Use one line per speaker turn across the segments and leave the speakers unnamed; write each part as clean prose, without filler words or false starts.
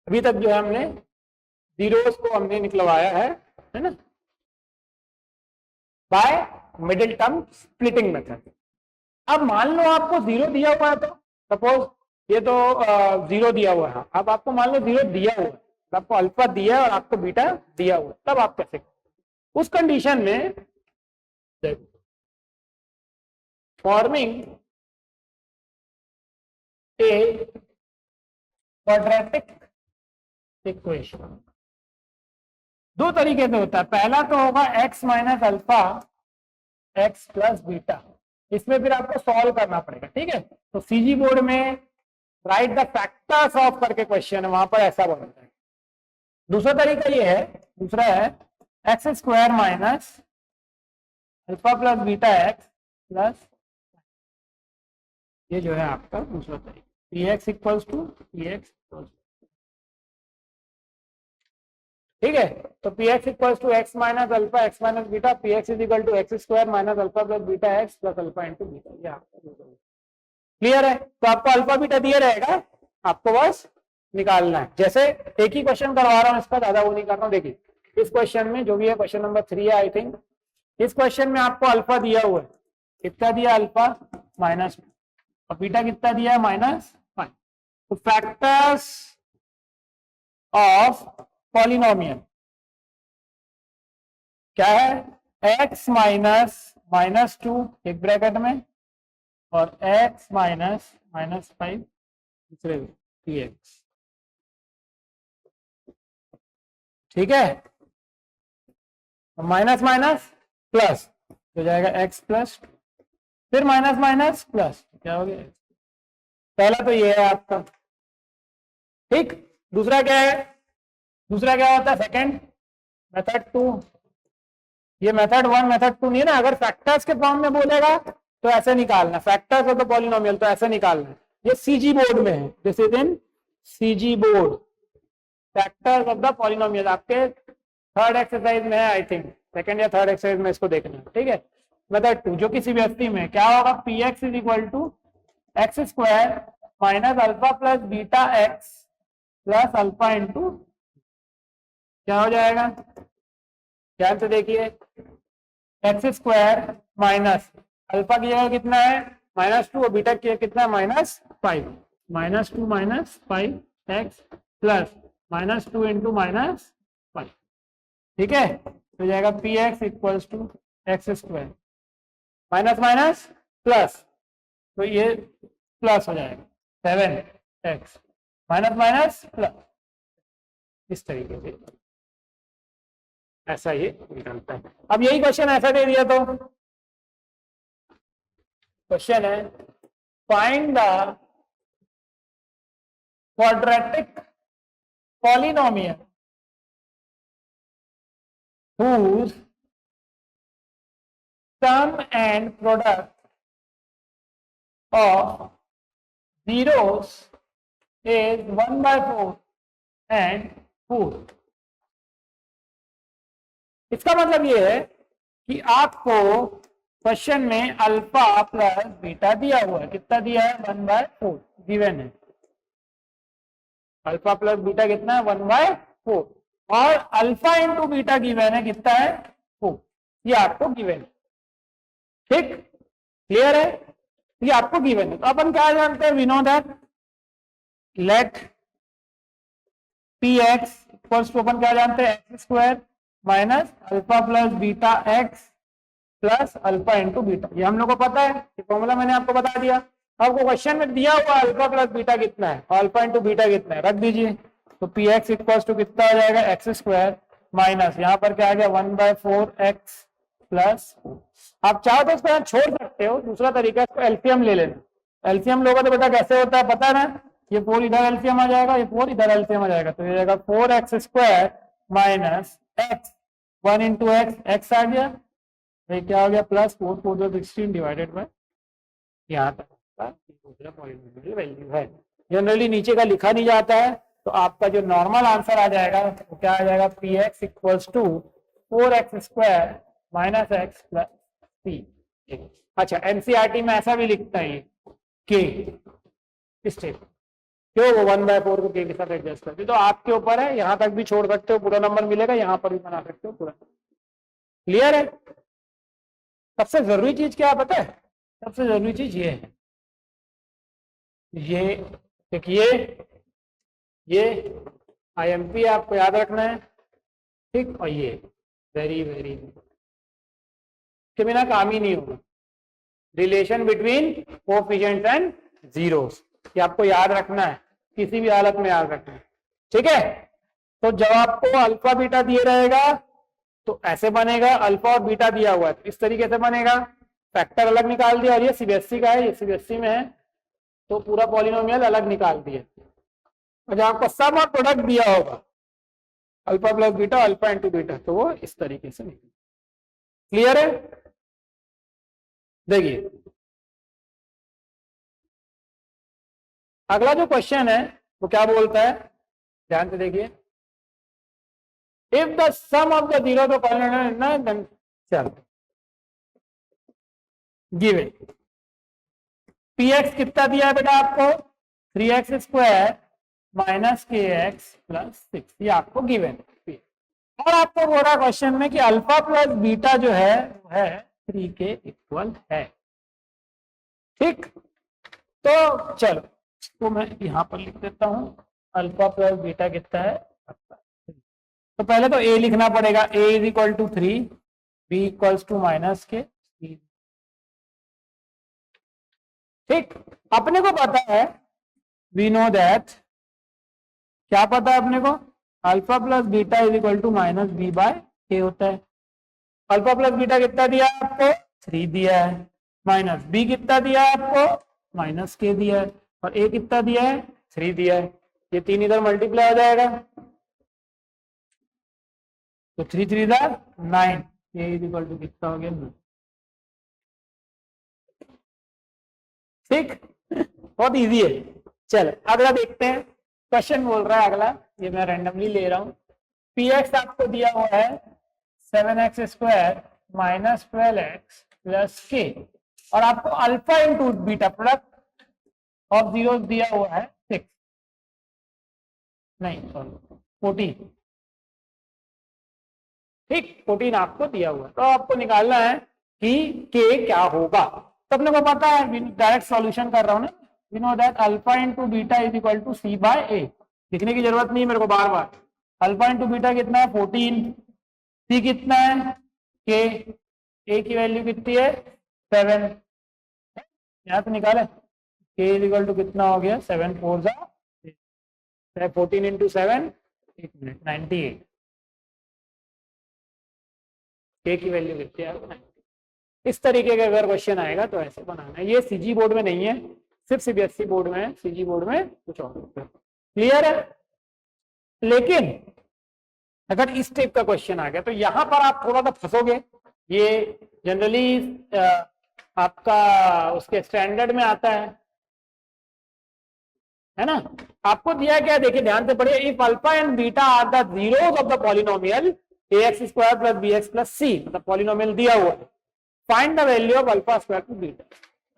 अभी तक जो है हमने जीरोस को हमने निकलवाया है ना, by middle term splitting method. अब मान लो आपको जीरो दिया हुआ है, तो सपोज ये तो जीरो दिया हुआ है, अब आपको मान लो जीरो दिया हुआ है, आपको अल्फा दिया है और आपको बीटा दिया हुआ है, तब आप कैसे, उस कंडीशन में फॉर्मिंग ए क्वाड्रेटिक इक्वेशन दो तरीके से होता है। पहला तो होगा x minus alpha x plus beta, इसमें फिर आपको सॉल्व करना पड़ेगा, ठीक है। तो सीजी बोर्ड में राइट द फैक्टर्स ऑफ करके क्वेश्चन है, वहां पर ऐसा बनता है। दूसरा तरीका ये है, दूसरा है X square minus alpha plus beta X plus, ये जो है आपका दूसरा तरीका, P X equals to P X, ठीक है। तो P X equals to X minus alpha X minus beta, P X is equal to X square minus alpha plus beta X plus alpha into beta, ये आपका clear है। तो आपको alpha beta दिया रहेगा, आपको बस निकालना है। जैसे एक ही क्वेश्चन करवा रहा हूँ, इसका ज्यादा वो नहीं कर रहा हूँ। देखिए इस क्वेश्चन में जो भी है, क्वेश्चन नंबर 3 है आई थिंक, इस क्वेश्चन में आपको अल्फा दिया हुआ है, कितना दिया अल्फा -2 और बीटा कितना दिया है -5। तो फैक्टर्स ऑफ पॉलिनोमियल क्या है, x माइनस -2 एक ब्रैकेट में और x माइनस -5 दूसरे px, ठीक है। माइनस माइनस प्लस हो जाएगा x प्लस, फिर माइनस माइनस प्लस, क्या हो गया, पहला तो ये है आपका, ठीक। दूसरा क्या है, दूसरा क्या होता है, सेकंड मेथड 2, ये मेथड 1 मेथड 2 नहीं है ना। अगर फैक्टर्स के फॉर्म में बोलेगा तो ऐसे निकालना, फैक्टर्स ऑफ द पॉलिनोमियल तो ऐसे निकालना। ये सीजी बोर्ड में है, this is in CG board, factors of the polynomial आपके थर्ड एक्सरसाइज में है आई थिंक, सेकंड या थर्ड एक्सरसाइज में इसको देखना है, ठीक है। मेथड 2 जो किसी व्यक्ति में क्या होगा, P X is equal to X square minus alpha plus beta X plus alpha into, क्या हो जाएगा, ध्यान से देखिए, एक्स स्क्वायर माइनस अल्फा की जगह कितना है -2 और बीटा की कितना है -5, -2 -5 एक्स प्लस -2 इंटू -5, ठीक है। तो जाएगा P X equals to X square minus minus plus, तो ये प्लस हो जाएगा 7x माइनस माइनस प्लस, इस तरीके से ऐसा ये निकलता है। अब यही क्वेश्चन ऐसा दे दिया तो क्वेश्चन है find the quadratic polynomial whose sum and product of zeros is 1/4 and 4। इसका मतलब ये है कि आपको क्वेश्चन में अल्फा प्लस बीटा दिया हुआ है, कितना दिया है 1/4 गिवन है, अल्फा प्लस बीटा कितना है 1/4 और अल्फा इंटू बीटा गिवन है कितना है 4, ये आपको गिवन है, ठीक, क्लियर है, ये आपको गिवन है। तो अपन क्या जानते हैं, we know that let P X equals to, अपन क्या जानते हैं, X square minus alpha plus beta X plus alpha into beta, ये हम लोग को पता है, ये फॉर्मूला मैंने आपको बता दिया। आपको क्वेश्चन में दिया हुआ अल्फा प्लस बीटा कितना है और अल्फा इंटू बीटा कितना है, रख दीजिए। तो पी एक्स इक्वल्स टू कितना हो जाएगा, एक्स स्क्वायर माइनस यहाँ पर क्या आ गया 1/4 एक्स प्लस, आप चाहो तो इसको छोड़ सकते हो, दूसरा तरीका इसको एलसीएम ले लेना, एलसीएम लोगे तो बेटा कैसे होता है पता है ना, ये 4 इधर एलसीएम आ जाएगा, ये 4 इधर एलसीएम आ जाएगा, तो ये जाएगा 4x square minus X 1 into X आ गया, ये क्या हो गया प्लस 4 4 16 डिवाइडेड बाय, यहाँ तक वैल्यू है। जनरली नीचे का लिखा नहीं जाता है, तो आपका जो नॉर्मल आंसर आ जाएगा वो क्या आ जाएगा, P X equals to 4x square minus X plus C. अच्छा एनसीईआरटी में ऐसा भी लिखता है के स्टेप, क्यों, वो 1/4 को के के साथ एडजस्ट करती, तो आपके ऊपर है, यहाँ तक भी छोड़ सकते हो, पूरा नंबर मिलेगा, यहाँ पर भी बना सकते हो पूरा। क्लियर है? सबसे जरूरी चीज क्या है पता है? सबसे जरूरी चीज ये है, ये देखिए, ये IMP आपको याद रखना है, ठीक, और ये वेरी वेरी के बिना काम ही नहीं होगा, relation between coefficients and zeros, ये आपको याद रखना है, किसी भी हालत में याद रखना है, ठीक है। तो जब आपको अल्फा बीटा दिए रहेगा तो ऐसे बनेगा, अल्फा और बीटा दिया हुआ है तो इस तरीके से बनेगा, फैक्टर अलग निकाल दिया, और ये CBSE का है, ये CBSE में है तो पूरा पॉलिनोमियल अलग निकाल दिया, और जब आपको सम और प्रोडक्ट दिया होगा alpha plus beta, alpha into beta, तो वो इस तरीके से निकले। क्लियर है? देखिए अगला जो क्वेश्चन है वो क्या बोलता है, ध्यान से देखिए, if the sum of the zero तो पॉलिनोमियल चल गिवन, px कितना दिया है बेटा आपको, 3x² माइनस kx प्लस 6, ये आपको गिवन है, और आपको बोल रहा क्वेश्चन में कि अल्फा प्लस बीटा जो है वो है 3 के इक्वल है, ठीक। तो चलो तो मैं यहां पर लिख देता हूं, अल्फा प्लस बीटा कितना है, तो पहले तो a लिखना पड़ेगा, a is equal to 3, b equals to minus के, ठीक। अपने को पता है, वी नो दैट, क्या पता है अपने को, alpha plus beta is equal to minus b by के होता है। अल्फा प्लस बीटा कितना दिया है आपको, 3 दिया है, माइनस b कितना दिया है आपको, माइनस के दिया है, और a कितना दिया है, 3 दिया है, ये 3 इधर मल्टीप्लाई हो जाएगा, तो 3 3 9, a इज इक्वल टू कितना हो गया, 9, ठीक। बहुत इजी है। चलो अगला देखते हैं, क्वेश्चन बोल रहा है अगला, ये मैं रैंडमली ले रहा हूं, px आपको दिया हुआ है 7x² माइनस 12x प्लस के, और आपको alpha into beta product of zero दिया हुआ है 6, नहीं सॉरी 14, ठीक, 14 आपको दिया हुआ है, तो आपको निकालना है कि के क्या होगा। तो अपने को पता है, डायरेक्ट सॉल्यूशन कर रहा हूं ना, we know that alpha into beta is equal to C by A, लिखने की जरूरत नहीं है मेरे को बार बार, अल्फा इंटू बीटा कितना है 14, सी कितना है के, ए की वैल्यू कितनी है 7, यहाँ से निकाले, के इज इक्वल टू कितना हो गया 7 4 जा 14 इंटू 7, 1 मिनट 98, के की वैल्यू कितनी है, इस तरीके का अगर क्वेश्चन आएगा तो ऐसे बनाना है, ये सीजी बोर्ड में नहीं है, सिर्फ CBSE बोर्ड में है, सीजी बोर्ड में कुछ और। क्लियर है? लेकिन अगर इस टाइप का क्वेश्चन आ गया तो यहां पर आप थोड़ा सा फंसोगे, ये जनरली आपका उसके स्टैंडर्ड में आता है ना। आपको दिया क्या, देखिए ध्यान से पढ़िए, if alpha and beta are the zeros of the polynomial ax² plus bx plus C, मतलब पॉलिनोमियल दिया हुआ है, find the value of alpha square plus beta.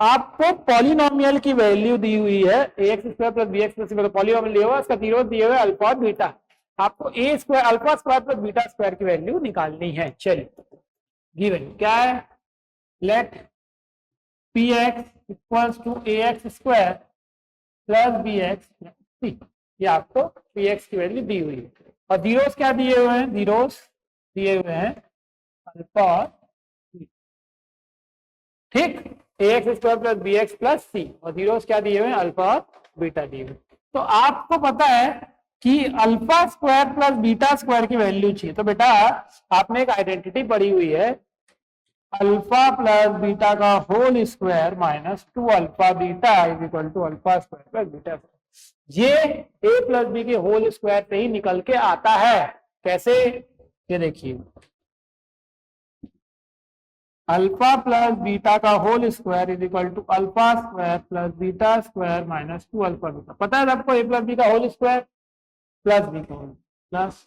आपको पॉलिनोमियल की वैल्यू दी हुई है ax² plus bx plus C, मतलब पॉलिनोमियल दिया हुआ, इसका जीरो दिए हुए अल्फा और बीटा, आपको a² alpha square plus beta square की वैल्यू निकालनी है। चलिए गिवन क्या है, let px equals to ax² plus bx C, ये आपको px की वैल्यू दी हुई है, और जीरोस क्या दिए हुए हैं, जीरोस दिए हुए हैं अल्फा और, ठीक, ax² प्लस bx प्लस सी, और जीरोस क्या दिए हुए हैं अल्फा और बीटा दिए हुए। तो आपको पता है कि alpha square plus beta square की वैल्यू चाहिए, तो बेटा आपने एक आइडेंटिटी पढ़ी हुई है, अल्फा प्लस बीटा का whole square minus 2 alpha beta is equal to alpha square plus beta square, ये a प्लस बी के होल स्क्वायर से ही निकल के आता है। कैसे, ये देखिए, अल्फा प्लस बीटा का whole square is equal to alpha square plus beta square minus 2 alpha beta, पता है आपको, a प्लस बी का होल स्क्वायर प्लस बी का होल प्लस,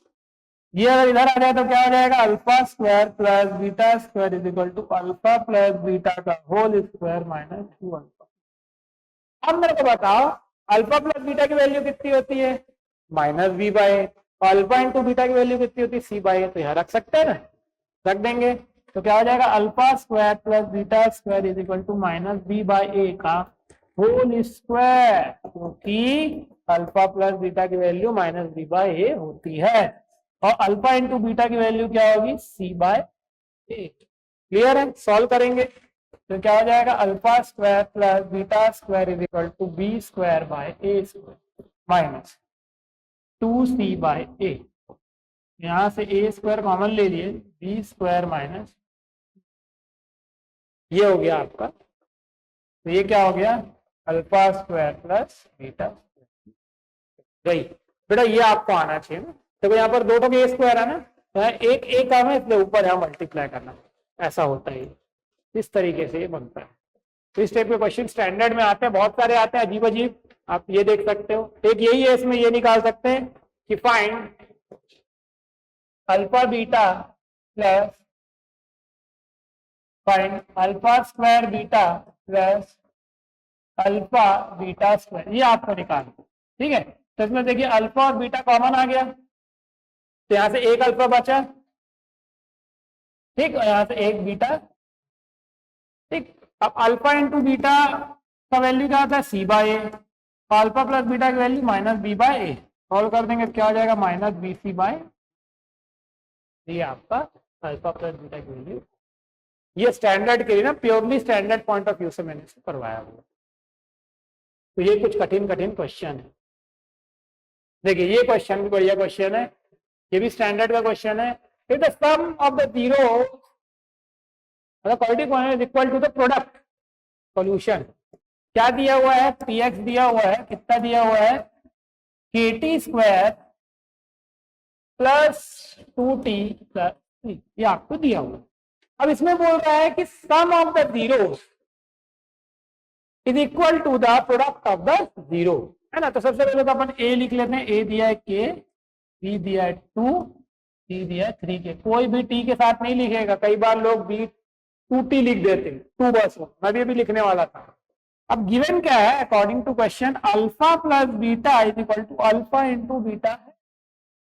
ये अगर इधर आ जाए तो क्या हो जाएगा, alpha square plus beta square is equal to alpha plus beta का होल स्क्वायर माइनस 2 अल्फा। अब मेरे को बताओ अल्फा प्लस बीटा की वैल्यू कितनी होती है minus B by A, alpha into beta की वैल्यू कितनी होती है सी बाय ए, तो यहाँ रख सकते हैं ना, रख देंगे तो क्या हो जाएगा alpha square plus beta square is equal to minus B by A का होल स्क्वायर, क्योंकि अल्फा प्लस बीटा की value minus B by A होती है और अल्फा इंटू बीटा की वैल्यू क्या होगी सी बाय ए। क्लियर है, सॉल्व करेंगे तो क्या हो जाएगा alpha square plus beta square is equal to B square by A square minus 2c by A, यहां से ए स्क्वायर कॉमन ले लिए बी स्क्वायर माइनस ये हो गया आपका, तो ये क्या हो गया alpha square plus beta square. बेटा ये आपको आना चाहिए ना, देखो यहाँ पर दो टोके ए स्क्वायर है ना, यहाँ एक एक काम है इसलिए ऊपर यहाँ मल्टीप्लाई करना, ऐसा होता है इस तरीके से ये बनता है। तो इस टाइप के क्वेश्चन स्टैंडर्ड में आते हैं, बहुत सारे आते हैं अजीब अजीब, आप ये देख सकते हो। एक यही है, इसमें ये निकाल सकते हैं कि find alpha beta plus find alpha square beta plus alpha beta square, ये आपको निकालना, ठीक है। तो इसमें देखिए अल्फा और बीटा कॉमन आ गया, तो यहां से एक अल्फा बचा, ठीक, और यहां से एक बीटा, ठीक। अब अल्फा इंटू बीटा का वैल्यू क्या आता है सी by A, alpha plus beta की value minus B by A, solve कर देंगे क्या हो जाएगा माइनस बी सी बाय, ये आपका अल्फा प्लस बीटा की वैल्यू। ये स्टैंडर्ड के लिए ना, purely standard point of view से मैंने इसे करवाया हुआ। तो ये कुछ कठिन कठिन क्वेश्चन है, देखिए ये क्वेश्चन भी बढ़िया क्वेश्चन है, ये भी स्टैंडर्ड का क्वेश्चन है। If the sum of the zero quality is equal to the product, solution क्या दिया हुआ है px दिया हुआ है, कितना दिया हुआ है kt square plus 2t plus 3, ये आपको दिया हुआ है। अब इसमें बोल रहा है कि sum of the zeros is equal to the product of the zero, है ना। तो सबसे पहले तो अपन a लिख लेते हैं, a दिया है k, b दिया है 2, c दिया है 3 के, कोई भी t के साथ नहीं लिखेगा, कई बार लोग b 2t लिख देते हैं, 2 बस हो, मैं भी अभी लिखने वाला था। अब गिवन क्या है according to question alpha plus beta is equal to alpha into beta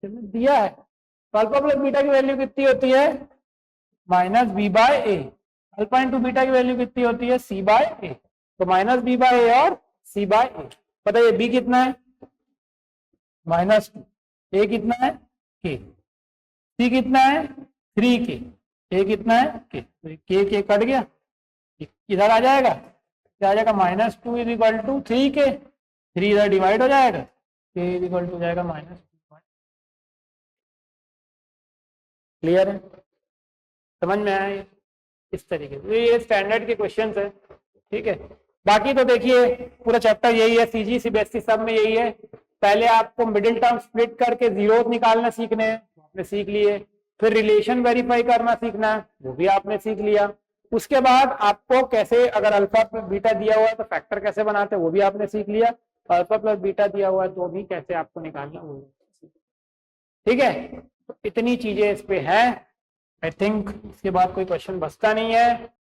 दिया है, तो अल्फा प्लस बीटा की वैल्यू कितनी होती है minus B by A, alpha into beta की वैल्यू कितनी होती है सी बाय ए, तो माइनस बी बाय ए और सी बाय ए। बताइए बी कितना है -2, ए कितना है के, सी कितना है 3 के, ए कितना है के, के कट गया, इधर आ जाएगा, क्या आ जाएगा -2 इज इक्वल टू 3 के, 3 इधर डिवाइड हो जाएगा, के इज इक्वल टू जाएगा -2। क्लियर है, समझ में आया इस तरीके से, ये स्टैंडर्ड के क्वेश्चंस है, ठीक है। बाकी तो देखिए पूरा चैप्टर यही है, सीजी सीबीएसई सब में यही है। पहले आपको मिडिल टर्म स्प्लिट करके जीरोस निकालना सीखने हैं, आपने सीख लिए, फिर रिलेशन वेरीफाई करना सीखना है, वो भी आपने सीख लिया। उसके बाद आपको कैसे, अगर अल्फा प्लस बीटा दिया हुआ है तो फैक्टर कैसे बनाते हैं वो भी आपने सीख लिया, अल्फा प्लस बीटा दिया हुआ है तो भी कैसे आपको निकालना वो, ठीक है। तो इतनी चीजें इस पे है, आई थिंक इसके बाद कोई क्वेश्चन बचता नहीं है।